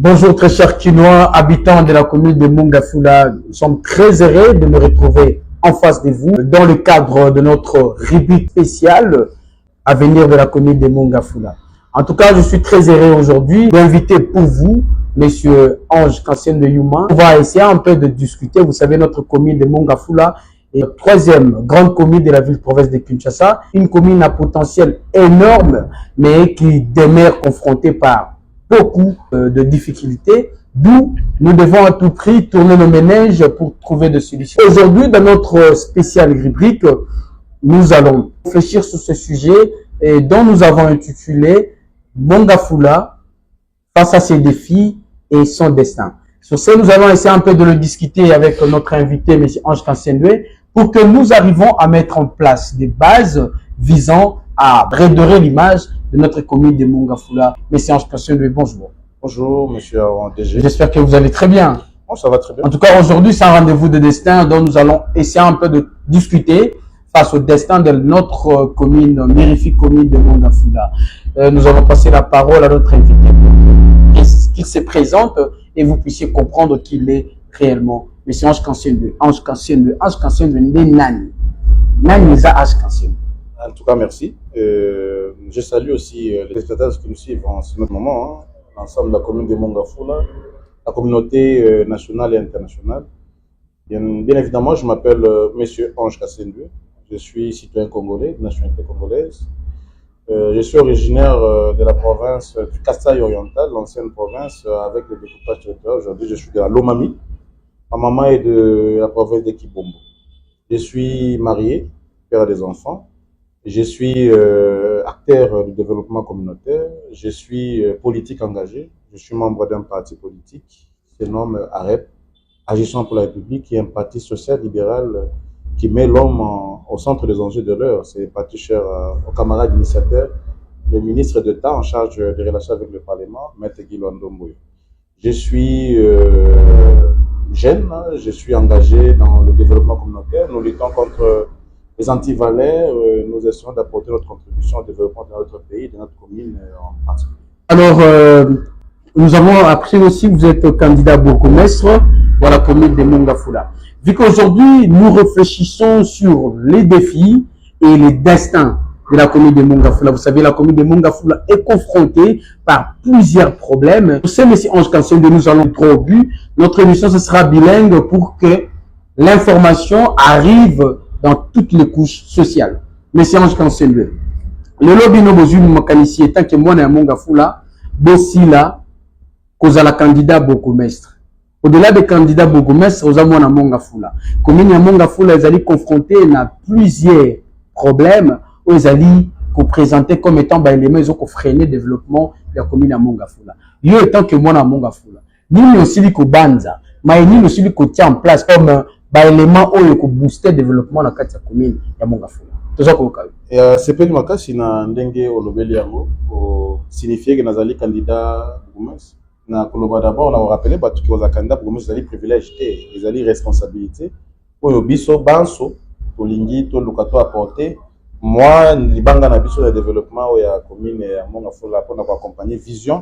Bonjour très chers Kinois, habitants de la commune de Mongafula. Nous sommes très heureux de nous retrouver en face de vous dans le cadre de notre rubrique spéciale à venir de la commune de Mongafula. En tout cas, je suis très heureux aujourd'hui d'inviter pour vous Monsieur Ange Kassien de Yuma. On va essayer un peu de discuter. Vous savez, notre commune de Mongafula est la troisième grande commune de la ville-province de Kinshasa. Une commune à potentiel énorme, mais qui demeure confrontée par beaucoup de difficultés, d'où nous devons à tout prix tourner nos ménages pour trouver des solutions. Aujourd'hui, dans notre spéciale rubrique, nous allons réfléchir sur ce sujet dont nous avons intitulé Mongafula face à ses défis et son destin. Sur ce, nous allons essayer un peu de le discuter avec notre invité, M. Ange Kassendwe, pour que nous arrivions à mettre en place des bases visant à redorer l'image de notre commune de Mongafula. Monsieur Ange Kassendwe, bonjour. Bonjour, monsieur DG. J'espère que vous allez très bien. Bon, ça va très bien. En tout cas, aujourd'hui, c'est un rendez-vous de destin dont nous allons essayer un peu de discuter face au destin de notre commune, magnifique commune de Mongafula. Nous allons passer la parole à notre invité pour qu'il se présente et vous puissiez comprendre qui il est réellement. Monsieur Ange Kassendwe, Ange Kassendwe, Ange Kassendwe, Nani. Nani Nisa Ange Kassendwe. En tout cas, merci. Je salue aussi les spectateurs qui nous suivent en ce moment, l'ensemble de la commune de Mongafula, la communauté nationale et internationale. Bien évidemment, je m'appelle Monsieur Ange Kassendwe. Je suis citoyen congolais, de nationalité congolaise. Je suis originaire de la province du Kasaï oriental, l'ancienne province, avec le découpage territorial. Aujourd'hui, je suis de la Lomami. Ma maman est de la province de Kibombo. Je suis marié, père des enfants. Je suis acteur du développement communautaire. Je suis politique engagé. Je suis membre d'un parti politique qui se nomme AREP, Agissant pour la République, qui est un parti social-libéral qui met l'homme au centre des enjeux de l'heure. C'est un parti cher au camarade initiateur, le ministre d'État en charge des relations avec le Parlement, Maître Guy Londomboyo. Je suis jeune, je suis engagé dans le développement communautaire. Nous luttons contre les antivaleurs, nous essayons d'apporter notre contribution au développement de notre pays, de notre commune en particulier. Alors, nous avons appris aussi que vous êtes candidat bourgmestre dans la commune de Mongafula. Vu qu'aujourd'hui, nous réfléchissons sur les défis et les destins de la commune de Mongafula. Vous savez, la commune de Mongafula est confrontée par plusieurs problèmes. Vous savez, M. Ange Kassendwe, nous allons trop au but. Notre émission, ce sera bilingue pour que l'information arrive dans toutes les couches sociales. Monsieur Ange Kassendwe, le lobby no bozuli makanisi tant que moi na Mongafula, bosila kozala candidat bourgmestre. Au-delà des candidats bourgmestres, aux amours na Mongafula. Commune ya Mongafula, ils allaient confronter à plusieurs problèmes où ils allaient présenter comme étant bah, éléments ils ont freiner le développement de la commune ya Mongafula. Yo étant que moi na Mongafula, nous aussi li ko banza, mais nous aussi li ko tient en place comme bah élément où ko booster développement dans la commune ya Mongafula. C'est pas le cas si na ndenge olobeli yango pour signifier que nazali candidat bourgmestre. Na koloba d'abord on a rappelé batu ki oza candidat bourgmestre ezali privilège te, ezali responsabilité. Oyo biso banso tolingi to lukato apporter moi libanga na biso de développement ya commune ya Mongafula pour accompagner vision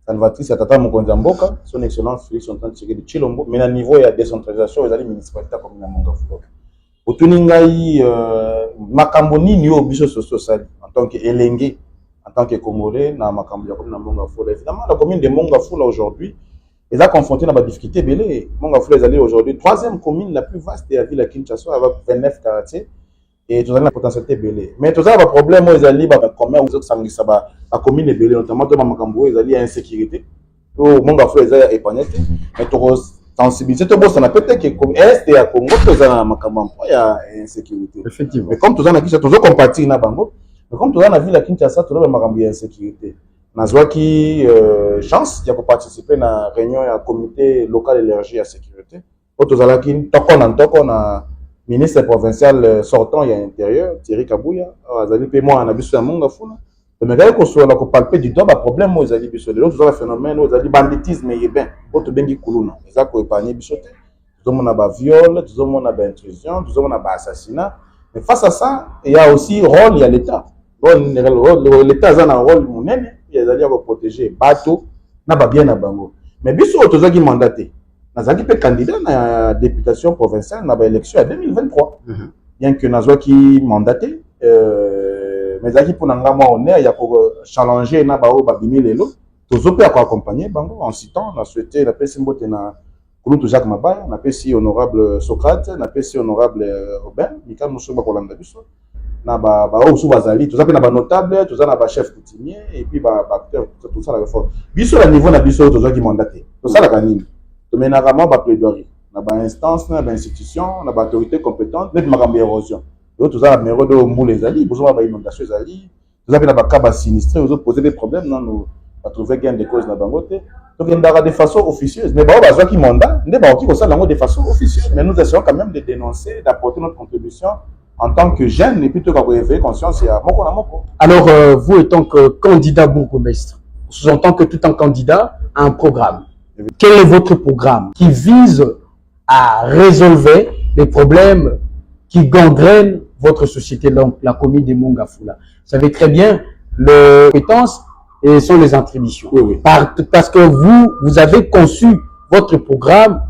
salvatrice ya tata mokonzi ya mboka son excellence Félix Antoine Tshisekedi Tshilombo, mais na niveau ya décentralisation ezali municipalité commune ya Mongafula. Otuningai makambo nini yo biso sosali en tant que elenge, en tant que congolais na makambo ya commune ya Mongafula. Évidemment la commune de Mongafula aujourd'hui est confrontée à des difficultés belé. Mongafula est aujourd'hui troisième commune la plus vaste de la ville de Kinshasa avec 29 quartiers et tout ça la potentialité belé. Mais tout ça le problème ils allaient ba comment aux autres sangisa ba la commune belé notamment de makambo ils allaient insécurité. To Mongafula ils allaient épargner mais to sensibilité to bossa na peut-être que comme est ya Congo to ça na makambo il y a insécurité. Effectivement. Mais comme tout ça na Kinshasa toujours compatir na bango. Mais comme tout ça na ville de Kinshasa tout le makambo ya insécurité. Nazwaki chance de participer à la réunion du comité local énergie et sécurité. Autozalaki toko na ministre provincial sortant et intérieur Thierry Kabouya, azali pe moi na biso ya Mongafula. Mais quand on a palpé du doigt problème aux ali biso de l'autre phénomène aux ali banditisme et ben auto bengi kuluna. Ça ko épargner biso te. Tout le monde a ba viol, tout le monde a ba intrusion, tout le monde a ba assassinat. Mais face à ça, il y a aussi rôle, il y a l'État. L'État a un rôle monene, il y a à protéger bateau na ba bien na bango. mais biso tozaki mandaté nazaki pe candidat na députation provinciale na ba élection à 2023 bien que nazwaki mandaté mais zaki pour nanga moi honneur ya ko challenger na ba o ba bimi lelo tozo pe accompagner bango en citant na souhaité na pesi mbote na Kulutu Jacques Mabaya na pesi honorable Socrate na pesi honorable Robert Mika Musoba kolanda biso na ba osu bazali toza pe na ba notable toza na ba chef coutumier et puis ba acteur tout ça la réforme biso la niveau na biso toza ki mandaté to ça la kanini to menaka ma ba plaidoirie na ba instance na ba institution na ba autorité compétente net makambo érosion donc toza na numéro de mbule ezali bozo ba inondation ezali toza pe na ba cas ba sinistré ozo poser des problèmes non nous va trouver gain de cause na bango te donc il y a de façon officieuse mais ba bazwa ki mandat ndé ba ki ko ça lango de façon officieuse mais nous essayons quand même de dénoncer d'apporter notre contribution en tant que jeune, et puis tu vas éveiller conscience, il y a moko na moko. Alors, vous étant que candidat bourgmestre, sous-entend que tout un candidat a un programme. Quel est votre programme qui vise à résolver les problèmes qui gangrènent votre société, donc la commune de Mongafula? Vous savez très bien, les compétences sont les attributions. Oui. Parce que vous avez conçu votre programme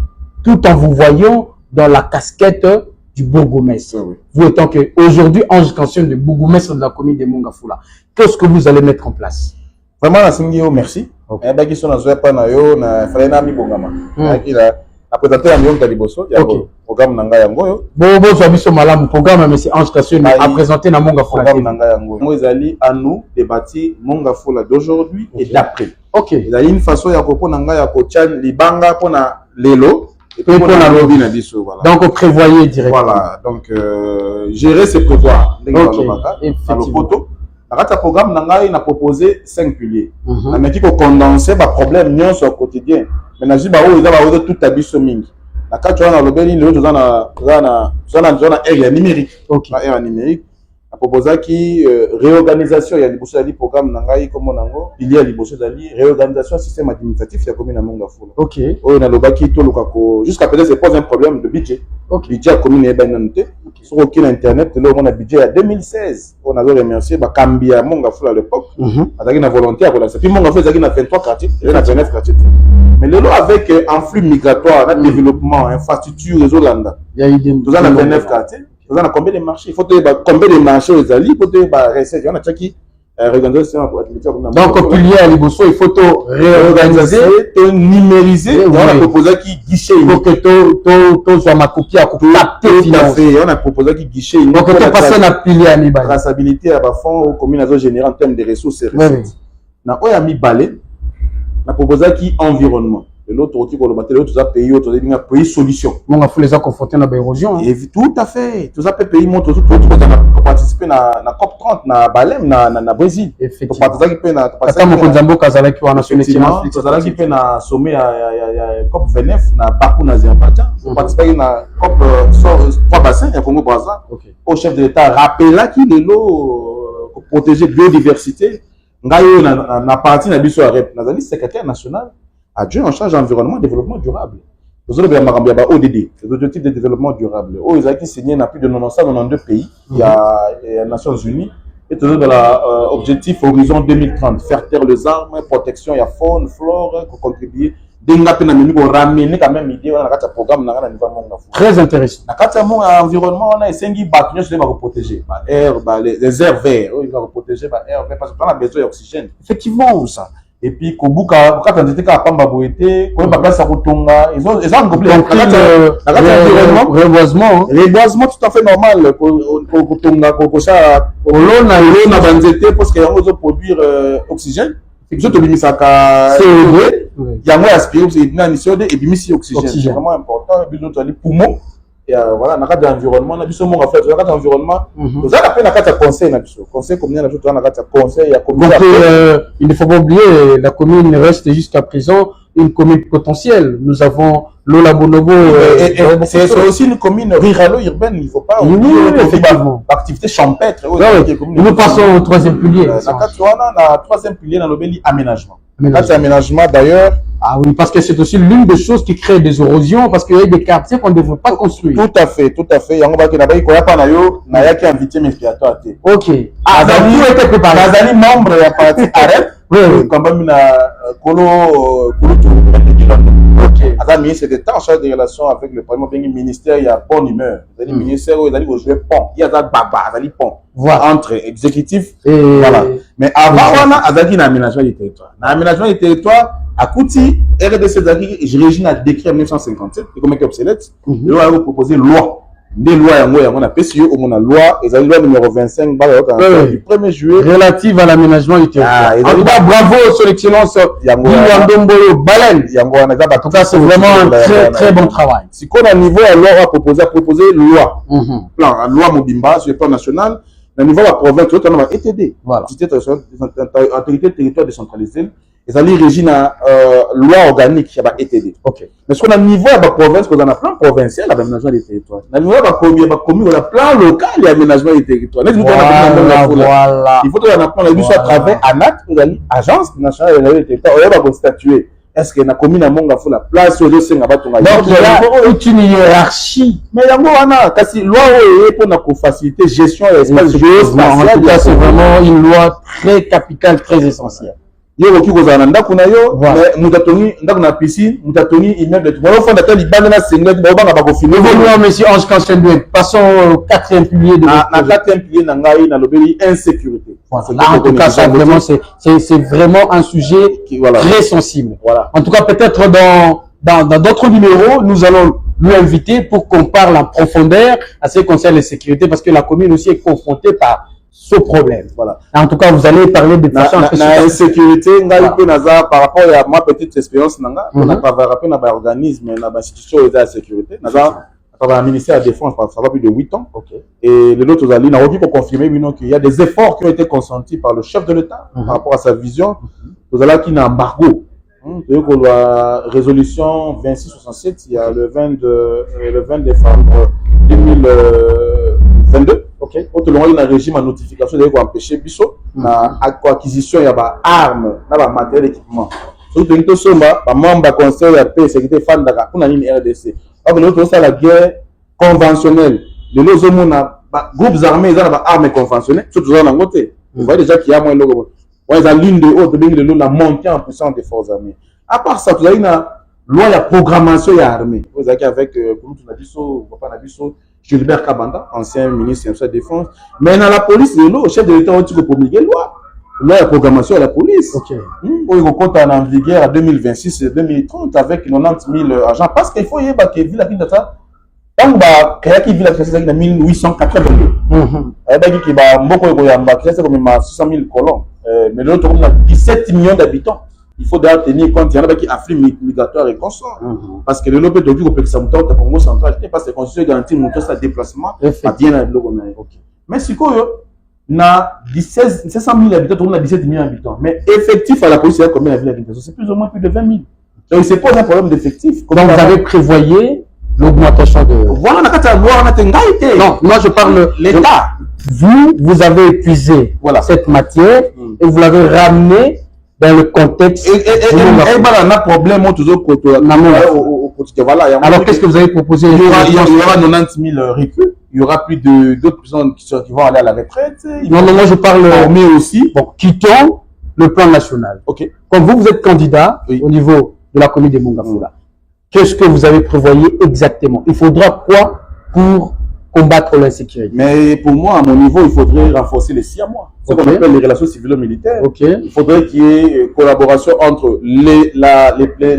tout en vous voyant dans la casquette du bourgmestre. Oui. Vous étant que aujourd'hui ange conscient de bourgmestre de la commune de Mongafula, qu'est-ce que vous allez mettre en place? Vraiment, la merci. Okay. Baki so na zoya pa na yo na fallait na mi bongama. La présenter à Mion Taliboso, il y a un programme nanga yango yo. Bon so biso malamu programme mais c'est ange conscient à présenter na Mongafula. Programme nanga yango. Moi ezali à nous de bâtir Mongafula d'aujourd'hui et d'après. OK. Il y a une façon ya ko nanga ya ko tchan libanga pona lelo. Et puis pour la lobby na biso voilà. Donc on prévoyait directement. Voilà, donc gérer ses prévoirs. OK. Dans le poteau. Dans le programme nanga il a proposé 5 piliers. Mais qui ko condenser ba problème nion au quotidien. Mais na jiba o za ba tout abiso mingi. Na ka tona lobby ni lelo zona ère numérique. OK. Na ère numérique. A proposé qui réorganisation ya liboso ali programme nangai comme nango il y a liboso ali réorganisation système administratif ya commune na Mongafula. OK. On a lobaki to lokako jusqu'à peut-être c'est pas un problème de budget. OK. Budget à commune est bananité. Sur aucun internet là on a budget à 2016. On a remercié ba Kambia Mongafula à l'époque. Avec une volonté à relancer. Puis Mongafula il a 23 quartiers, il a 29 quartiers. Mais le lot avec un flux migratoire, un développement, infrastructure réseau landa. Il y a eu des 29 quartiers. Vous avez combien de marchés? Il faut combien de marchés aux alliés? Il faut rester. Il y en a qui donc, pilier à Liboso, il faut réorganiser, numériser. On a proposé qui guichet. Il faut que tout soit ma copie à capter. On a proposé qui guichet. Donc, on passe à pilier à Mibale. Traçabilité à fond aux communes générales en termes de ressources et recettes. Na oya Mibale, on a proposé qui environnement. L'autre qui pour le battre l'autre ça pays autre ça pays solution mon a faut les confronter dans l'érosion et tout à fait tout ça pays monte tout participer na COP 30 na Balem na Brésil effectivement participer qui peut na passer mon Nzambo kazala qui wana effectivement kazala qui peut na sommet ya COP 29 na Bakou na Azerbaïdjan participer na COP 3 bassins ya Congo Brazza au chef de l'État rappela qui de l'eau protéger biodiversité ngayo na partie na biso arep nazali secrétaire national adjoint en charge de l'environnement et développement durable. Nous avons ODD, les objectifs de développement durable. Ils ont été signés dans plus de 92 pays. Il y a les Nations Unies. Et toujours dans l'objectif Horizon 2030, faire taire les arbres, protection, il y a faune, flore, pour contribuer. Ramener quand même l'idée, on a un programme très intéressant. Dans l'environnement, on a essayé de protéger les aires verts. Ils vont protéger les aires verts parce qu'on a besoin d'oxygène. Effectivement, tout ça. Et puis kobuka quand on était à Pamba Boete ko ba place à Kotonga ils ont compris reboisement tout à fait normal Kotonga Kokosa Olona banzete parce que yango zo produire oxygène ils ont obligé ça ka CO2 yango aspiré c'est une CO2 et puis aussi oxygène c'est vraiment important puis nous allons poumon et voilà na cadre environnement na biso mo fait na cadre environnement nous allons appeler na cadre conseil na biso conseil commune na biso na cadre conseil ya commune il ne faut pas oublier la commune reste jusqu'à présent une commune potentielle nous avons Lola Bonobo c'est aussi une commune ruralo-urbaine il ne faut pas oublier l'activité champêtre nous passons au troisième pilier na troisième pilier na lobeli aménagement d'ailleurs. Ah oui, parce que c'est aussi l'une des choses qui crée des érosions, parce qu'il y a des quartiers qu'on ne devrait pas construire. Tout à fait, tout à fait. Yango baki na baki koya pa na yo na yaki invité expiatoire te. OK. Azali était préparé. Azali membre ya parti AREP. Oui, quand même na kolo tu le ministre d'État en charge des relations avec le Parlement, bien ministère, il y a bonne humeur. Le ministère où il a jouer pont, il y a des baba, il y a pont entre exécutif et voilà. Mais avant, on a un aménagement du territoire. L'aménagement du territoire, à Kouti, RDC je régime un décret en 1957, qui est comme obsolète, il a proposé loi. Des lois, on a PCU, on a loi, et la loi numéro 25, du 1er juillet. Relative à l'aménagement du territoire. En tout cas, bravo son excellence, Yangombolo Balen. En tout cas, c'est vraiment un très, très bon travail. Si qu'on a niveau, alors on a proposé loi. Plan, loi Mobimba, sur le plan national, le niveau de la province, on a ETD. Voilà. Autorité territoire décentralisée. Ils allaient régir la loi organique qui a ETD. Ok. Mais ce qu'on a niveau à la province, qu'on a plan provincial, l'aménagement des territoires. Le niveau à la commune, on a plan local, l'aménagement des territoires. Voilà. Il faut qu'on apprenne la à travers ANAT, agence nationale de territoire. On va statuer. Est-ce que la commune a la place où je donc il y a une hiérarchie. Mais il y a une loi pour faciliter la gestion de l'espace géospatial. En tout cas, c'est vraiment une loi très capitale, très essentielle. Yo qui goza na ndako na yo mais mutatoni ndako na piscine mutatoni immeuble tu vois fonda tali bande na singlet ba banga ba ko finir évoluons monsieur Ange Kansendouen passons au quatrième pilier de na quatrième pilier na ngai na lobeli insécurité en tout cas ça vraiment c'est vraiment un sujet très sensible en tout cas peut-être dans d'autres numéros nous allons lui inviter pour qu'on parle en profondeur à ce qui concerne la sécurité parce que la commune aussi est confrontée par ce problème. Voilà. En tout cas, vous allez parler de façon insécurité, par rapport à ma petite expérience, on a pas rappelé dans l'organisme, dans l'institution de la sécurité, dans le ministère de la Défense, ça va plus de 8 ans. Et les autres alliés, on a envie pour confirmer qu'il y a des efforts qui ont été consentis par le chef de l'État par rapport à sa vision. Vous allez qu'il y a un embargo. La résolution 2667, il y a le 20 décembre 2022. Ok. Au long d'un régime en notification, il faut empêcher Bissot l'acquisition de armes, de matériel d'équipement. Surtout que nous membre du conseil de paix et sécurité fan de la RDC. Donc nous avons la guerre conventionnelle. Les groupes armés, ils ont des armes conventionnelles. Surtout dans le côté. Vous voyez déjà qu'il y a moins de logo. Ils ont l'une de haute, la montée en puissance des forces armées. À part ça, vous avez une loi de programmation de l'armée. Vous avez avec Gilbert Kabanda, ancien ministre de la Défense. Mais dans la police, le chef de l'État a promulgué loi de programmation de la police. Il compte en vigueur à 2026 et 2030 avec 90 000 agents. Parce qu'il faut y avoir que Villa Kinshasa, tant que Villa Kinshasa en 1882. Il y a 600 000 colons. Mais l'autre, on a 17 millions d'habitants. Il faut d'ailleurs tenir compte, il y en a qui affluent migratoire et consort. Parce que le lobby de Dieu, c'est un Congo central, parce que la Constitution garantit mon déplacement à bien à mais si on a 700 000 habitants, on a 17 000 habitants. Mais effectif à la police, c'est combien la ville d'habitation? C'est plus ou moins plus de 20 000. Donc il se pose un problème d'effectif. Donc vous avez prévoyé l'augmentation de... Voilà, on a loi, on a été. Non, moi je parle l'État. Vous avez épuisé cette matière et vous l'avez ramené dans le contexte. On a un problème toujours alors qu'est-ce que vous avez proposé? Il y aura 90 000 recrues. Il y aura plus d'autres personnes qui vont aller à la retraite. Non, moi je parle mais aussi. Bon, quittons le plan national. Comme vous êtes candidat au niveau de la commune de Mongafula, qu'est-ce que vous avez prévoyé exactement? Il faudra quoi pour combattre l'insécurité? Mais pour moi, à mon niveau, il faudrait renforcer les Siamois. Ce qu'on appelle les relations civilo-militaires. Il faudrait qu'il y ait collaboration entre les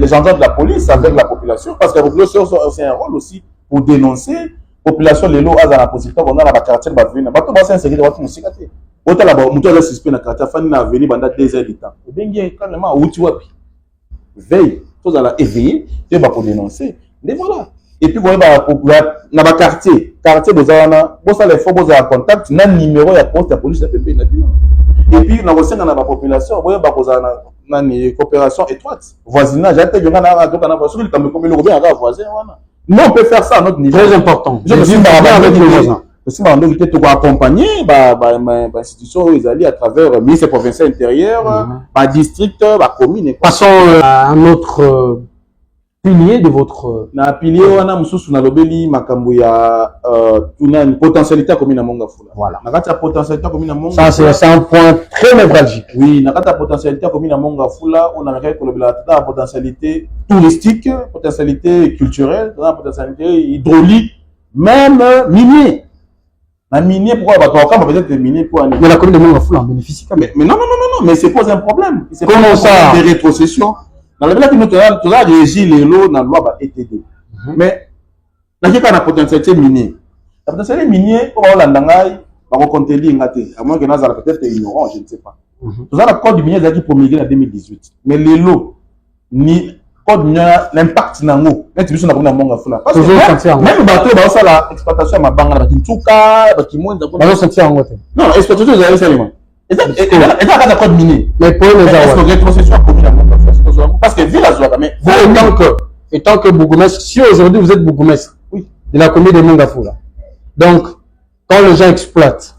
gendarmes de la police avec la population. Parce que la population a aussi un rôle aussi pour dénoncer. La population, les lots, à la position, on a la quartier, on a la base insécurité, on a la sécurité. On a la suspect dans la quartier, on a venu pendant 2 heures de temps. Et bien, quand même, où tu vois, veille, tu vas éveiller, tu vas pour dénoncer. Mais voilà. Et puis, dans le quartier, vous avez les vous avez contact, vous avez un numéro de poste de la police, et puis, dans la population, vous avez une coopération étroite. Voisinage, nous, on peut faire ça à notre niveau. Très important. Je me suis avec les voisins. Je suis accompagner l'institution à travers le ministère provincial intérieur, le district, la commune. Passons à un autre pilier de votre... Na pilier wana mususu na lobeli makambo ya tuna potentialité ya commune Mongafula. Voilà. Na kati ya potentialité ya commune Mongafula. Ça c'est un point très névralgique. Oui, na kati ya potentialité ya commune Mongafula, on a regardé la potentialité touristique, potentialité culturelle, la potentialité hydraulique, même minier. La minier, pourquoi on va peut-être minier pour un... Mais la commune de Mongafula en bénéficie quand même. Mais non, mais c'est pas un problème. Comment ça? Des rétrocessions. Dans le cas où tu as régi les lots dans la loi ETD. Mais, dans le cas de la potentialité minière, la potentialité minière, on va on va compter l'ingate. À moins que nous allons peut-être ignorant, je ne sais pas. Tu as le code minier qui promulgué en 2018. Mais les lots, ni code minier, l'impact dans l'eau. Même si nous avons un Mongafula. Parce que même bateau, ça la exploitation à ma banque, qui touka, qui monte. Non, l'exploitation, vous avez ça, et ça, c'est un code minier. Mais pour les rétrocession parce que vu la joie, mais étant que bourgmestre, si aujourd'hui vous êtes bourgmestre de la commune de Mongafula, donc quand les gens exploitent,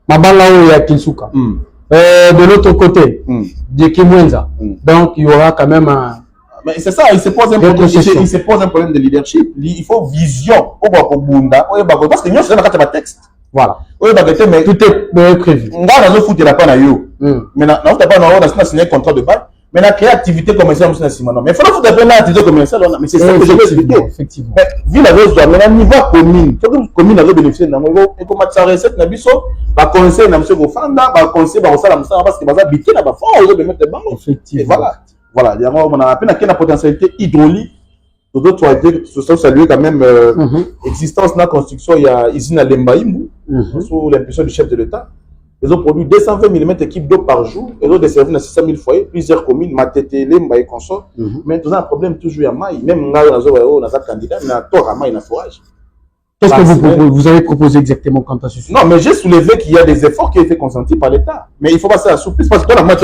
ma balle là où il y a Kinsuka, de l'autre côté, de Kimwenza, donc il y aura quand même un. Mais c'est ça, il se pose un problème de leadership. Il faut vision. Parce que nous, c'est un texte. Voilà. Tout est prévu. On va dans foutre la panne à you. Maintenant, on a signé un contrat de bail. Mais la créativité commerciale, mais il faut foutre la panne à l'activité commerciale. Mais c'est ça que je veux expliquer. Effectivement. Mais vu la chose, mais à niveau commune, commune a bénéficié d'un niveau, et comme ça recette, n'a biso, va conseiller n'a monsieur Gofanda, va conseiller, va ça parce que va habiter là-bas, on va mettre des banques. Effectivement. Voilà. Il y a à peine la potentialité hydraulique. D'autres ont été saluer quand même existence de la construction. Il y a usine à Lembaïmou, sous l'impulsion du chef de l'État. Ils ont produit 220 mm équipes d'eau par jour. Ils ont desservi dans 600 000 foyers, plusieurs communes, Matete, Lembaï, consort. Mais tout un problème toujours à Maï. Même là, on a un candidat, mais à tort à Maï, il forage. Qu'est-ce que vous avez proposé exactement quant à ce sujet? Non, mais j'ai soulevé qu'il y a des efforts qui ont été consentis par l'État. Mais il faut passer à souplesse parce que moi,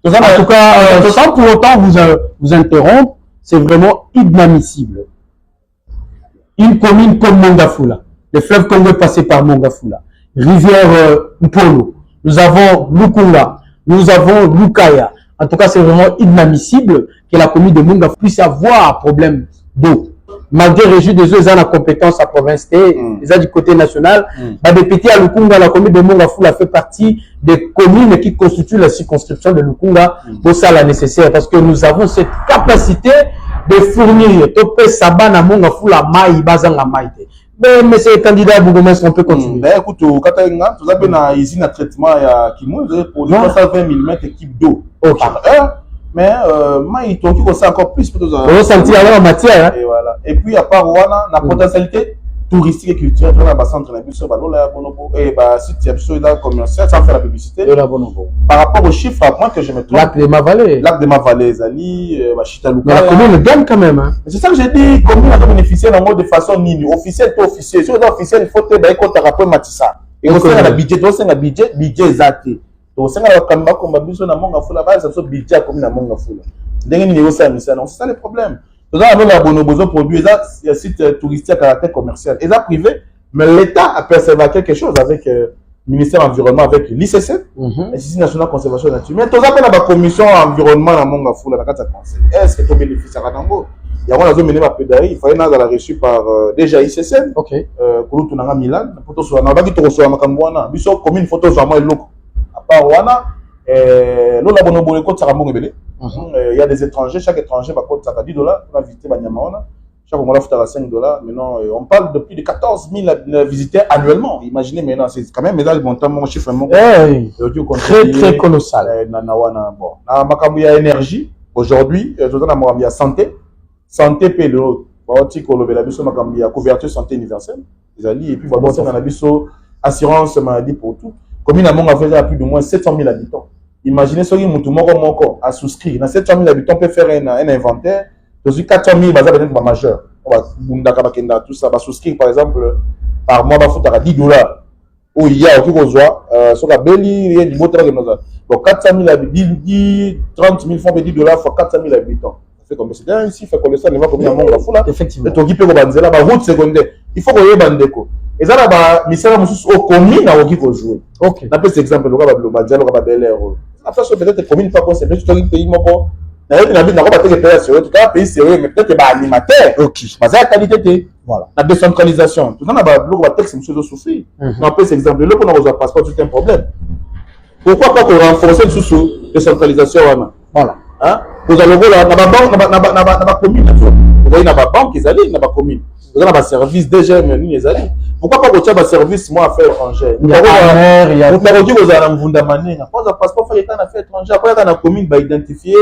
en tout cas, sans pour autant vous interrompre, c'est vraiment inadmissible. Une commune comme Mongafula, le fleuve Congo est passé par Mongafula, rivière Mpolo, nous avons Lukunga, nous avons Lukaya. En tout cas, c'est vraiment inadmissible que la commune de Mongafula puisse avoir un problème d'eau. Malgré le régime des eaux, ils ont la compétence à province, ils ont du côté national. Badepiti à Lukunga, la commune de Mongafula fait partie des communes qui constituent la circonscription de Lukunga pour ça la nécessaire. Parce que nous avons cette capacité de fournir Topé Sabana Mongafula Maï, Bazanga Maïte. Mais ces candidats bourgmestre, on peut continuer. Écoute, quand tu as une usine à traitement à Kimou, vous avez produit 320 mm équipe d'eau par heure. Mais il faut encore plus. Et puis, à part Wana, la potentialité touristique et culturelle, on a un centre site commercial sans faire la publicité. Par rapport aux chiffres, à point que je me trompe. Lac de Mavallée. Lac de Mavallée, Zali, Chitalouka. La commune gagne quand même. Hein. C'est ça que j'ai dit, commune a bénéficié de façon nini. Officiel, tout officiel. Si vous êtes officiel, il faut te bailler contre rapport Matissa. Et vous avez un budget, budget exacté. Donc, c'est ça le problème. Nous avons produit un site touristique à caractère commercial. Ils ont privé, mais l'État a persévéré quelque chose avec le ministère de l'Environnement, avec l'ICC, l'Institut national de conservation de la nature. Mais nous avons la commission environnement à Mongafula. Est-ce que tu bénéficies à Rango? Il y a une zone il fallait la reçue par déjà ICC. Ok. Pour tout le Milan. Pour tout le monde, pour tout le monde, biso commune photo vraiment loco. À part Wana, nous l'avons bonné côté Saramon Ebele. Il y a des étrangers, chaque étranger va coûter $10 pour visiter Banyamaona. Chaque mois, il faut $5. Maintenant, on parle de plus de 14 000 visiteurs annuellement. Imaginez maintenant, c'est quand même mon chiffre très colossal. Bon, il y a énergie. Aujourd'hui, il y a santé. Santé pélo. Il y a couverture santé universelle. Et puis, il y a assurance maladie pour tout. Commune à Mongafula a plus de moins 700 000 habitants. Imaginez ce qui a souscrit. Dans 700 000 habitants, on peut faire un inventaire. Dans 400 000, ça va être majeur. On va tout ça. On va souscrire, par exemple, par mois, on va foutre à $10. Où il y a aucun besoin. Sur la belle, il y a du beau travail. Donc 400 000 habitants, 30 000 francs, $10 fois 400 000 habitants. C'est comme c'est ainsi, fait comme ça, on va comme un Mongafula. Effectivement. Et tu peux la route secondaire. Il faut qu'on y ait bandeko. Et ça, là, misère au commune à jouer. Ok. D'après cet exemple, le gars va Bel Air. Après, peut-être commune pas qu'on s'est fait, tu as un pays, pays sérieux, mais peut-être animateur. Ok. Mais c'est la qualité. Voilà. La décentralisation. Tout ça, on a texte, monsieur, souffrir. On peut cet exemple. Là, pour nous avoir passeport, c'est un problème. Pourquoi pas qu'on renforce sous décentralisation? Voilà. Hein? Vous allez voir, dans la commune, vous avez dans la banque, ils allaient dans la commune. Vous avez un service déjà, ils allaient. Pourquoi pas qu'on ait un service, moi, affaires étrangères? Il y a vous m'avez dit que vous avez un Vundamané. Après, un passeport, il y a un affaire étrangère. Après, dans la commune, bah, identifier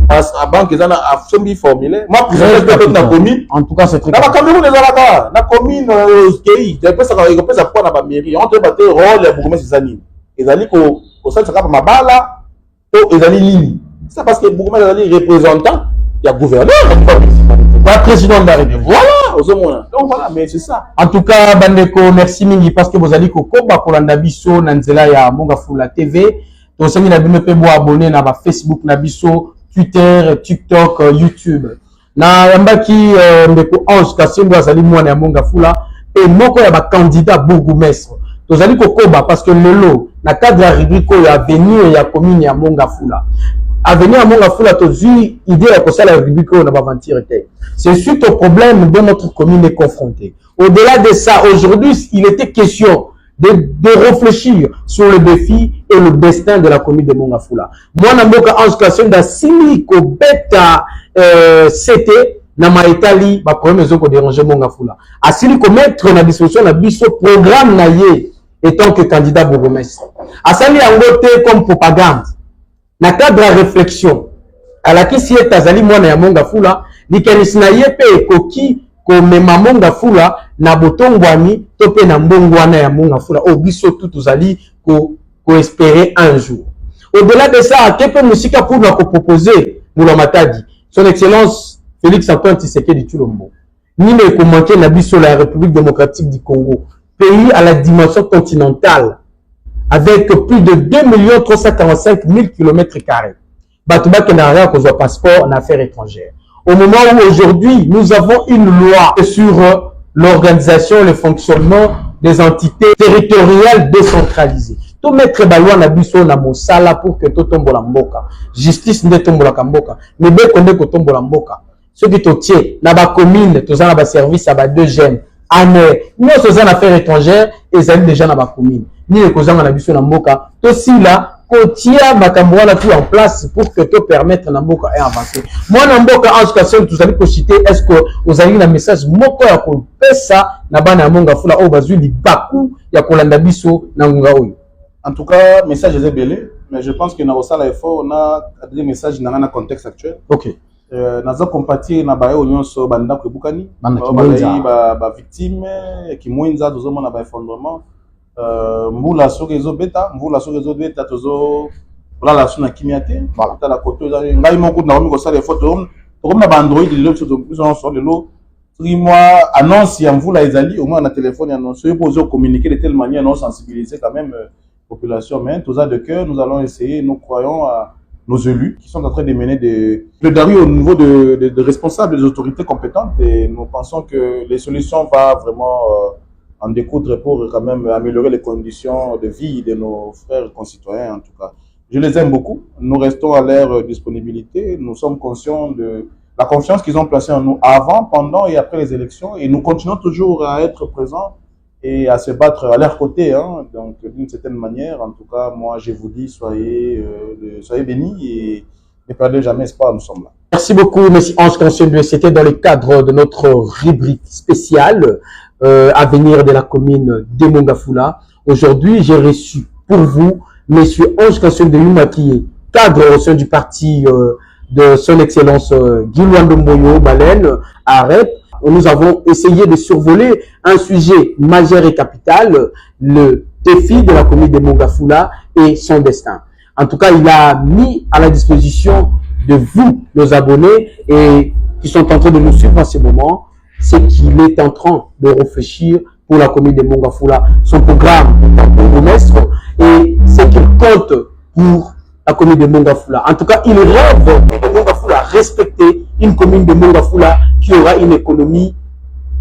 à la banque, ils ont un formulaire. Moi, pour dans la commune, en tout cas, c'est très dans la Cameroun, dans la commune, pays, il y a ça pour la mairie. On peut battre rôle, les bourgmestres, ils allaient. Ils allaient au centre, ça va ma bala, ils allaient ligne. C'est parce que les bourgmestres, ils allaient représentants, il y a gouverneur, il y a président de la République. Voilà, donc voilà, mais c'est ça. En tout cas, Bandeko, merci mingi parce que vous allez kokoba kolanda biso na nzela ya Mongafula TV. To sengi na bino pe bo abonner na ba Facebook na biso, Twitter, TikTok, YouTube. Na yambaki ndeko Ange Kasimbo azali mwana ya Mongafula et moko ya ba candidat bourgmestre. To allez kokoba parce que lelo na cadre ya rubrique ya avenir ya commune ya Mongafula. Avenir à Mongafula, tu as idée à cause de la rubrique on a aventure. C'est suite au problème dont notre commune est confrontée. Au-delà de ça, aujourd'hui, il était question de réfléchir sur le défi et le destin de la commune de Mongafula. Moi, na mboka Ange Kasimbo da sili ko beta c'était na maitali ba problème zo ko déranger Mongafula. Asili ko mettre na disposition na biso programme na ye étant que candidat bourgmestre. Asali yangote comme propagande. Na cadre de réflexion à la kisi est azali mwana ya Mongafula likanisi na ye pe ekoki ko mema Mongafula na botongwani to pe na mbongwana ya Mongafula o biso tout tozali ko espérer un jour. Au-delà de ça, kepe musika pour nous proposer Moula Matadi son excellence Félix Antoine Tshisekedi Tshilombo ni ne ko manquer na biso la République démocratique du Congo, pays à la dimension continentale avec plus de 2 345 000 km². Batouba qui n'a rien qu'aux passeport en affaires étrangères. Au moment où aujourd'hui, nous avons une loi sur l'organisation, le fonctionnement des entités territoriales décentralisées. Tout mettre balwa na biso na mosala pour que tout tombe la mboka. Justice ne tombe la mboka. Ne be konde ko tombe la mboka. Ceux qui totier na ba commune, tous na ba service à ba deux jeunes. Année, nous sommes en affaires étrangères et ils sont déjà dans la commune. Ni les cousins à la mission dans Mboka. Tout si là, Kotia Bakamboa tout en place pour que tout permettre na Mboka et avancer. Moi, dans Mboka, Ange Kasimbo, vous allez citer, est-ce que vous avez un message Moko ya ko pesa na bana Mongafula au bazu li baku ya kolanda biso na ngunga oyo. En tout cas, message est belé, mais je pense que dans ça l'effort, on a des messages dans un contexte actuel. OK. Naza compatir na bae nyonso banda ko bukani ba victime ki mwinza tozo mona ba effondrement mbula soki ezobeta tozo la suna kimiate voilà ta la koto ngai moko na ko sala photo to na ba android le so sur le lot 3 mois annonce ya mvula ezali au moins na téléphone annonce pour communiquer de telle manière non sensibiliser quand même population mais tous de cœur nous allons essayer nous croyons à nos élus qui sont en train de mener des plaidoiries au niveau de responsables des autorités compétentes et nous pensons que les solutions vont vraiment en découdre pour quand même améliorer les conditions de vie de nos frères concitoyens en tout cas. Je les aime beaucoup, nous restons à leur disponibilité, nous sommes conscients de la confiance qu'ils ont placée en nous avant, pendant et après les élections et nous continuons toujours à être présents et à se battre à leur côté, hein. Donc d'une certaine manière, en tout cas, moi je vous dis, soyez bénis et ne perdez jamais espoir, nous sommes là. Merci beaucoup, M. Ange Kasimbo. C'était dans le cadre de notre rubrique spéciale Avenir de la commune de Mongafula. Aujourd'hui, j'ai reçu pour vous M. Ange Kasimbo de Yumakié, cadre au sein du parti de son excellence Guy Luandomboyo Baleine à REP. Nous avons essayé de survoler un sujet majeur et capital, le défi de la commune de Mongafula et son destin. En tout cas, il a mis à la disposition de vous, nos abonnés, et qui sont en train de nous suivre en ce moment, c'est qu'il est en train de réfléchir pour la commune de Mongafula, son programme en bourgmestre, et ce qu'il compte pour la commune de Mongafula. En tout cas, il rêve de Mongafula respecter une commune de Mongafula qui aura une économie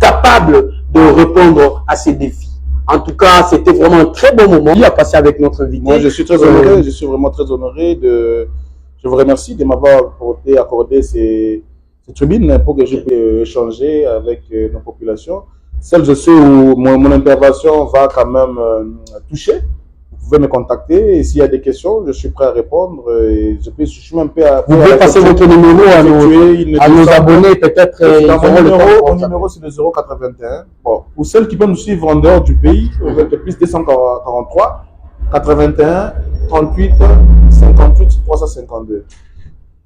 capable de répondre à ces défis. En tout cas, c'était vraiment un très bon moment à passer avec notre invité. Moi, je suis très honoré, je suis vraiment très honoré de Je vous remercie de m'avoir accordé ces tribunes pour que je puisse échanger avec nos populations. Celles je sais où mon intervention va quand même toucher. Vous pouvez me contacter et s'il y a des questions, je suis prêt à répondre. Et je suis même prêt à... Vous pouvez passer votre numéro à nos abonnés, peut-être. Mon numéro, c'est le 081. Bon, pour celles qui peuvent nous suivre en dehors du pays, avec le plus 243 81 38 58 352.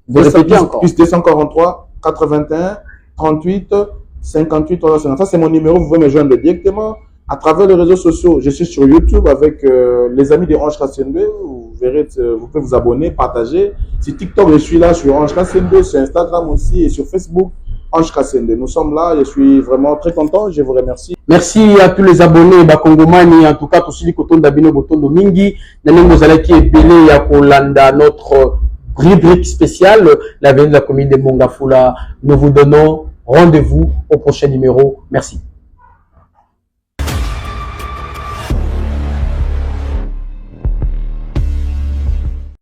Vous répétez encore. Plus 243 81 38 58 352. Ça, c'est mon numéro. Vous pouvez me joindre directement à travers les réseaux sociaux. Je suis sur YouTube avec les amis de Ange Kassenbe. Vous verrez, vous pouvez vous abonner, partager. Sur TikTok, je suis là sur Ange Kassenbe, sur Instagram aussi et sur Facebook. Ange Kassenbe. Nous sommes là. Je suis vraiment très content. Je vous remercie. Merci à tous les abonnés Bakongomani. En tout cas, tous ceux qui ont d'abino botondo mingi. Nanengo zalaki ebele ya kolanda notre rubrique spéciale, l'avenir de la commune de Mongafula. Nous vous donnons rendez-vous au prochain numéro. Merci.